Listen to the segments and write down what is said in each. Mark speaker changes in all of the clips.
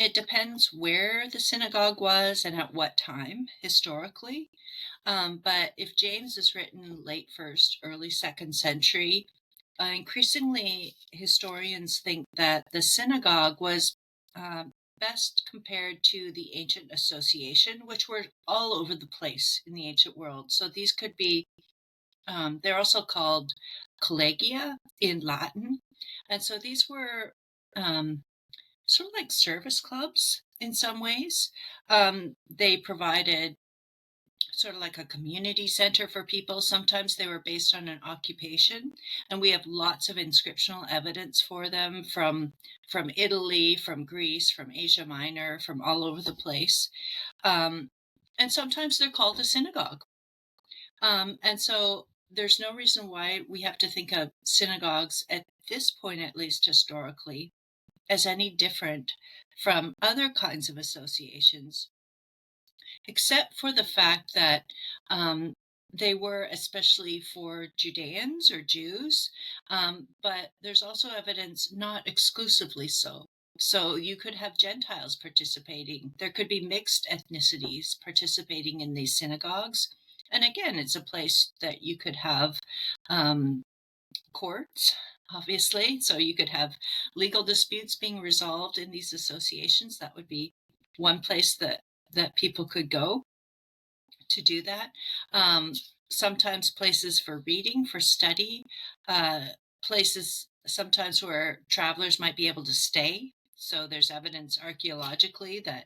Speaker 1: It depends where the synagogue was and at what time historically. But if James is written late first, early second century, increasingly historians think that the synagogue was best compared to the ancient association, which were all over the place in the ancient world. So these could be, they're also called collegia in Latin. And so these were um, sort of like service clubs in some ways. They provided sort of like a community center for people. Sometimes they were based on an occupation, and we have lots of inscriptional evidence for them from Italy, from Greece, from Asia Minor, from all over the place. Um, and sometimes they're called a synagogue. And so there's no reason why we have to think of synagogues at this point, at least historically, as any different from other kinds of associations, except for the fact that um, they were especially for Judeans or Jews, but there's also evidence not exclusively so. So you could have Gentiles participating. There could be mixed ethnicities participating in these synagogues. And again, it's a place that you could have um, courts, obviously. So you could have legal disputes being resolved in these associations. That would be one place that people could go to do that. Um, Sometimes places for reading, for study, places sometimes where travelers might be able to stay. So there's evidence archaeologically that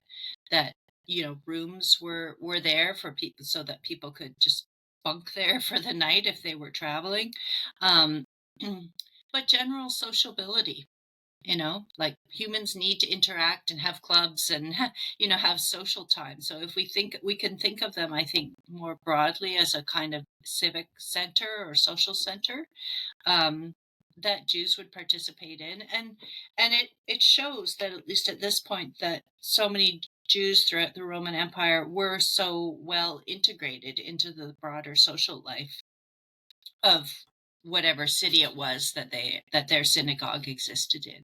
Speaker 1: rooms were there for people so that people could just bunk there for the night if they were traveling. Um, but general sociability, like humans need to interact and have clubs and have social time. So if we can think of them, I think more broadly as a kind of civic center or social center, um, that Jews would participate in. And it shows that, at least at this point, that so many Jews throughout the Roman Empire were so well integrated into the broader social life of whatever city it was that their synagogue existed in.